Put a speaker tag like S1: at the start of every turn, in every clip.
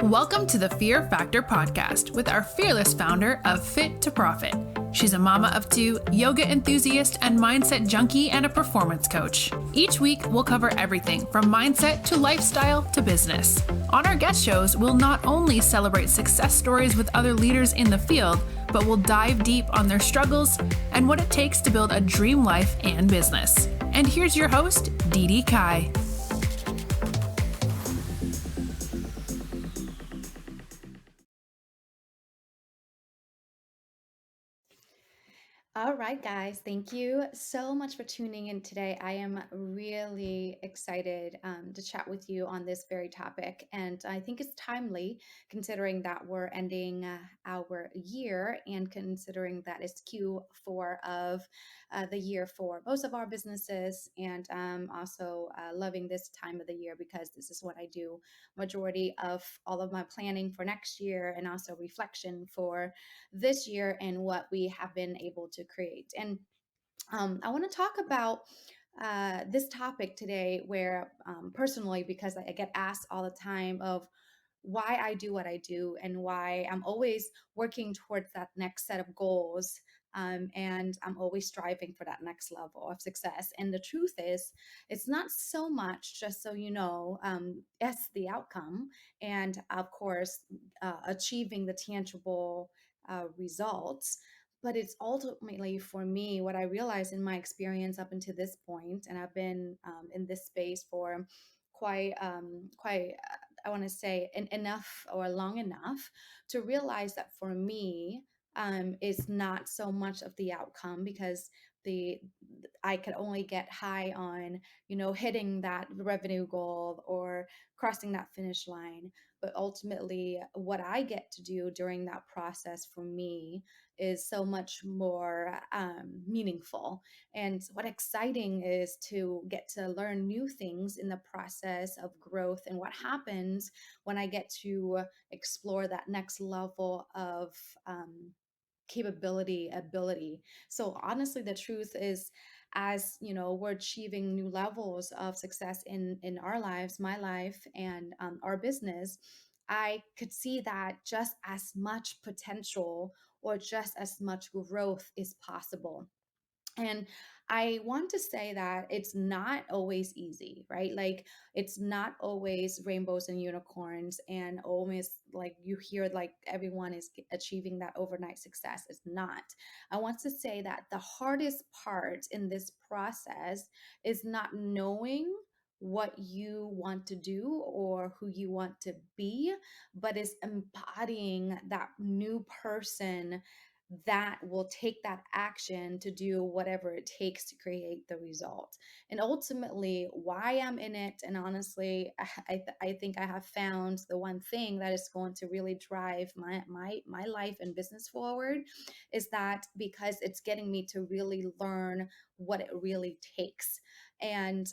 S1: Welcome to the Fear Factor podcast with our fearless founder of Fit to Profit. She's a mama of two, yoga enthusiast and mindset junkie, and a performance coach. Each week, we'll cover everything from mindset to lifestyle to business. On our guest shows, we'll not only celebrate success stories with other leaders in the field, but we'll dive deep on their struggles and what it takes to build a dream life and business. And here's your host, Dee Kai.
S2: All right, guys, thank you so much for tuning in today. I am really excited to chat with you on this very topic. And I think it's timely considering that we're ending our year and considering that it's Q4 of the year for most of our businesses. And also loving this time of the year because this is what I do majority of all of my planning for next year and also reflection for this year and what we have been able to create. And I want to talk about this topic today, where personally, because I get asked all the time of why I do what I do and why I'm always working towards that next set of goals. And I'm always striving for that next level of success. And the truth is, it's not so much, just so you know, yes, the outcome, and of course, achieving the tangible results. But it's ultimately for me what I realized in my experience up until this point, and I've been in this space for quite I want to say enough or long enough to realize that for me, is not so much of the outcome because the I could only get high on hitting that revenue goal or crossing that finish line. But ultimately, what I get to do during that process for me is so much more meaningful. And what exciting is to get to learn new things in the process of growth and what happens when I get to explore that next level of capability, ability. So honestly, the truth is, as you know, we're achieving new levels of success in our lives, my life, and our business. I could see that just as much potential or just as much growth is possible. And I want to say that it's not always easy, right? Like it's not always rainbows and unicorns and almost like you hear like everyone is achieving that overnight success. It's not. I want to say that the hardest part in this process is not knowing what you want to do or who you want to be, but is embodying that new person that will take that action to do whatever it takes to create the result. And ultimately, why I'm in it, and honestly, I think I have found the one thing that is going to really drive my life and business forward is that because it's getting me to really learn what it really takes and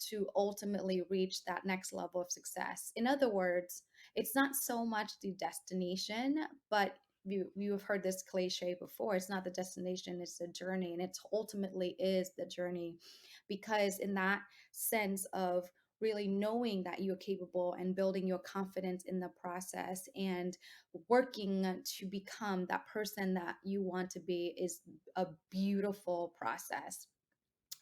S2: to ultimately reach that next level of success. In other words, it's not so much the destination, but you have heard this cliche before. It's not the destination, it's the journey, and it ultimately is the journey, because in that sense of really knowing that you're capable and building your confidence in the process and working to become that person that you want to be is a beautiful process.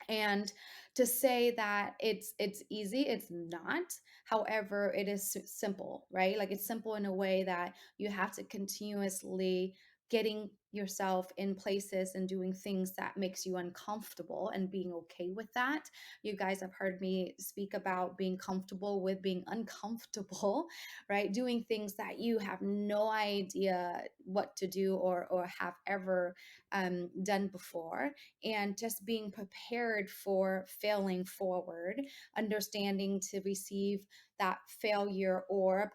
S2: And to say that it's easy, it's not. However, it is simple, right? Like it's simple in a way that you have to continuously getting yourself in places and doing things that makes you uncomfortable and being okay with that. You guys have heard me speak about being comfortable with being uncomfortable, right? Doing things that you have no idea what to do or have ever done before, and just being prepared for failing forward, understanding to receive that failure, or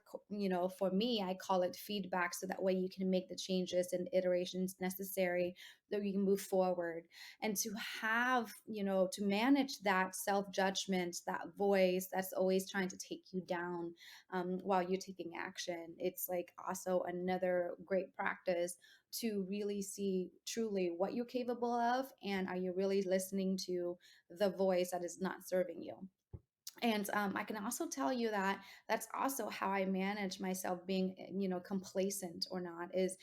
S2: for me, I call it feedback, so that way you can make the changes and iterations necessary that you can move forward. And to have, to manage that self-judgment, that voice that's always trying to take you down while you're taking action, it's like also another great practice to really see truly what you're capable of, and are you really listening to the voice that is not serving you. And I can also tell you that that's also how I manage myself being, complacent or not. Is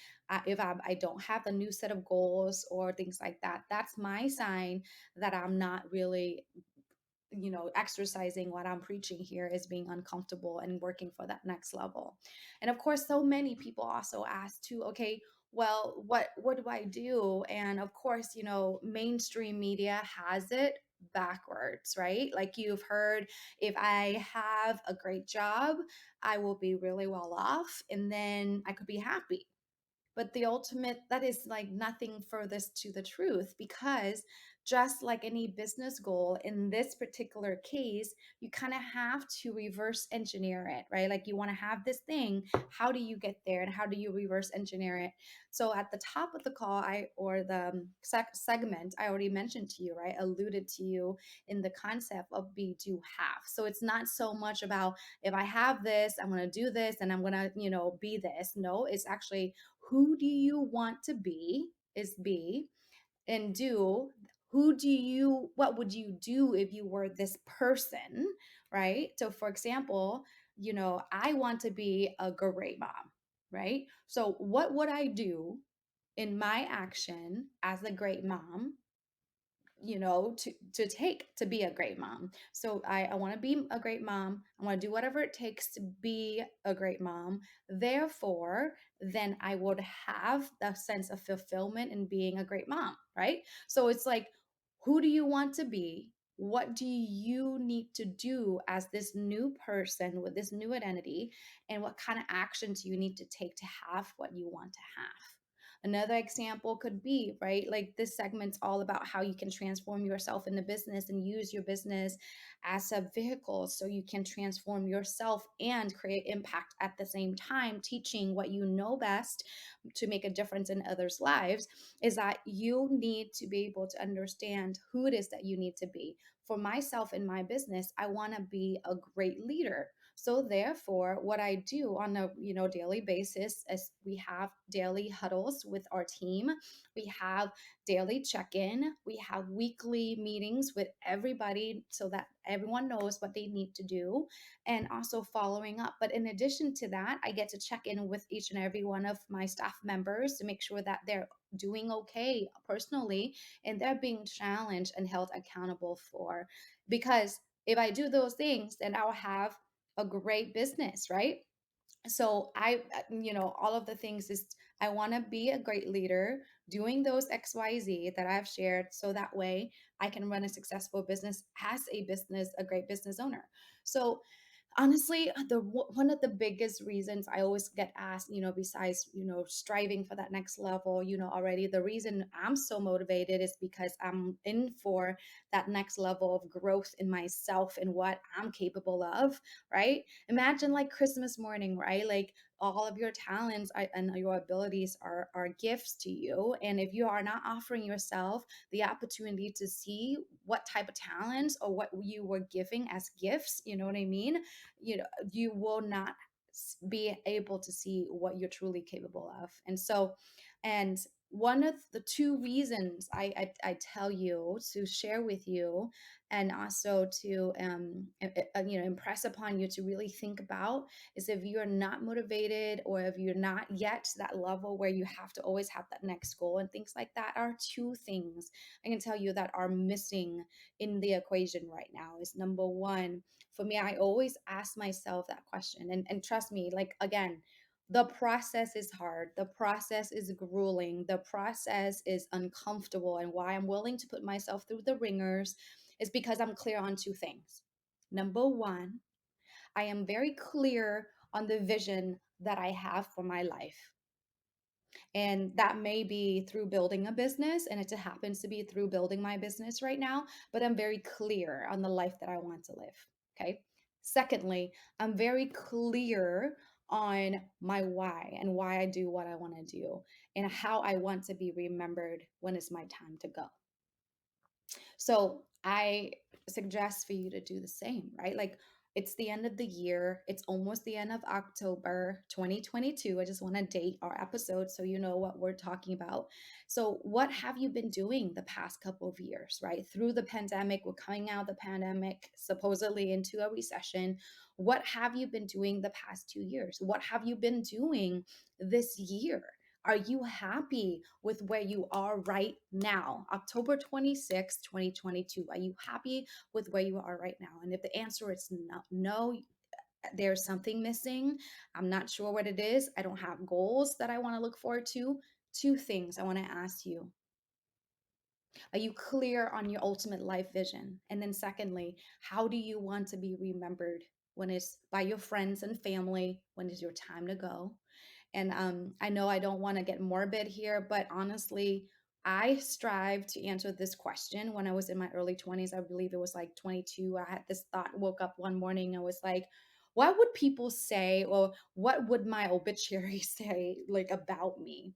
S2: if I don't have a new set of goals or things like that, that's my sign that I'm not really, exercising what I'm preaching here, is being uncomfortable and working for that next level. And of course, so many people also ask too, okay, well, what do I do? And of course, mainstream media has it backwards, right? Like you've heard, if I have a great job, I will be really well off and then I could be happy. But the ultimate, that is like nothing furthest to the truth, because just like any business goal in this particular case, you kind of have to reverse engineer it, right? Like you want to have this thing, how do you get there and how do you reverse engineer it? So at the top of the call, or the segment, I already mentioned to you, right, alluded to you in the concept of be, do, have. So it's not so much about, if I have this, I'm going to do this and I'm going to, be this. No, it's actually, who do you want to be, is be, and do, what would you do if you were this person, right? So for example, I want to be a great mom, right? So what would I do in my action as a great mom, to take to be a great mom? So I want to be a great mom. I want to do whatever it takes to be a great mom. Therefore, then I would have the sense of fulfillment in being a great mom, right? So it's like, who do you want to be? What do you need to do as this new person with this new identity? And what kind of actions you need to take to have what you want to have? Another example could be, right? Like this segment's all about how you can transform yourself in the business and use your business as a vehicle so you can transform yourself and create impact at the same time, teaching what you know best to make a difference in others' lives. Is that you need to be able to understand who it is that you need to be. For myself in my business, I want to be a great leader. So therefore, what I do on a daily basis is we have daily huddles with our team. We have daily check-in. We have weekly meetings with everybody so that everyone knows what they need to do, and also following up. But in addition to that, I get to check in with each and every one of my staff members to make sure that they're doing okay personally and they're being challenged and held accountable for. Because if I do those things, then I'll have a great business, right? So all of the things is, I want to be a great leader doing those XYZ that I've shared, so that way I can run a successful business as a great business owner. So honestly, one of the biggest reasons I always get asked, besides striving for that next level, already the reason I'm so motivated is because I'm in for that next level of growth in myself and what I'm capable of, right? Imagine like Christmas morning, right? Like all of your talents and your abilities are gifts to you, and if you are not offering yourself the opportunity to see what type of talents or what you were giving as gifts, you know what I mean, you will not be able to see what you're truly capable of. And so, and one of the two reasons I tell you to share with you, and also to impress upon you to really think about, is if you're not motivated or if you're not yet to that level where you have to always have that next goal and things like that, are two things I can tell you that are missing in the equation right now. Is number one, for me, I always ask myself that question. And trust me, like again, the process is hard. The process is grueling. The process is uncomfortable. And why I'm willing to put myself through the ringers is because I'm clear on two things. Number one, I am very clear on the vision that I have for my life. And that may be through building a business, and it happens to be through building my business right now, but I'm very clear on the life that I want to live. Okay. Secondly, I'm very clear on my why and why I do what I want to do and how I want to be remembered when it's my time to go. So I suggest for you to do the same, right? Like It's the end of the year. It's almost the end of October 2022. I just want to date our episode so you know what we're talking about. So, what have you been doing the past couple of years, right? Through the pandemic, we're coming out of the pandemic, supposedly into a recession. What have you been doing the past 2 years? What have you been doing this year? Are you happy with where you are right now? October 26, 2022. Are you happy with where you are right now? And if the answer is no, no, there's something missing. I'm not sure what it is. I don't have goals that I want to look forward to. Two things I want to ask you. Are you clear on your ultimate life vision? And then, secondly, how do you want to be remembered when it's by your friends and family, when it's your time to go? And I know I don't want to get morbid here, but honestly, I strive to answer this question when I was in my early 20s. I believe it was like 22. I had this thought, woke up one morning, I was like, what would people say, or what would my obituary say, like, about me?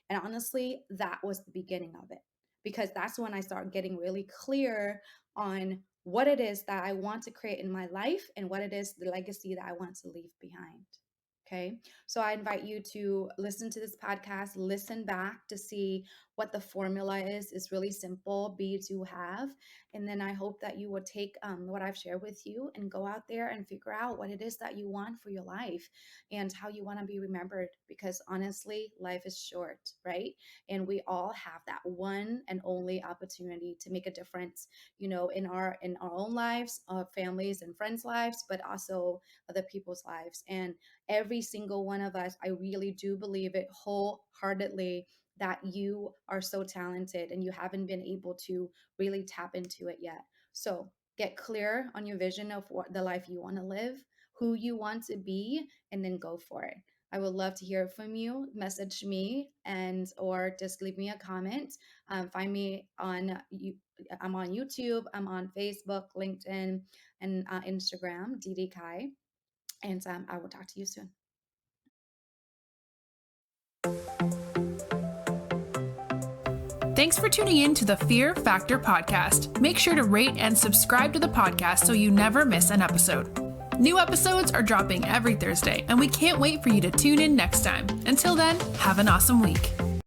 S2: And honestly, that was the beginning of it, because that's when I started getting really clear on what it is that I want to create in my life and what it is, the legacy that I want to leave behind. Okay. So I invite you to listen to this podcast, listen back to see what the formula is. It's really simple: be, do, have. And then I hope that you would take what I've shared with you and go out there and figure out what it is that you want for your life and how you want to be remembered. Because honestly, life is short, right? And we all have that one and only opportunity to make a difference, in our own lives, our families and friends' lives, but also other people's lives. And every single one of us, I really do believe it wholeheartedly, that you are so talented and you haven't been able to really tap into it yet. So get clear on your vision of what the life you want to live, who you want to be, and then go for it. I would love to hear from you. Message me and or just leave me a comment. Find me on you. I'm on YouTube. I'm on Facebook, LinkedIn, and Instagram, DD Kai. And I will talk to you soon.
S1: Thanks for tuning in to the Fear Factor podcast. Make sure to rate and subscribe to the podcast so you never miss an episode. New episodes are dropping every Thursday, and we can't wait for you to tune in next time. Until then, have an awesome week.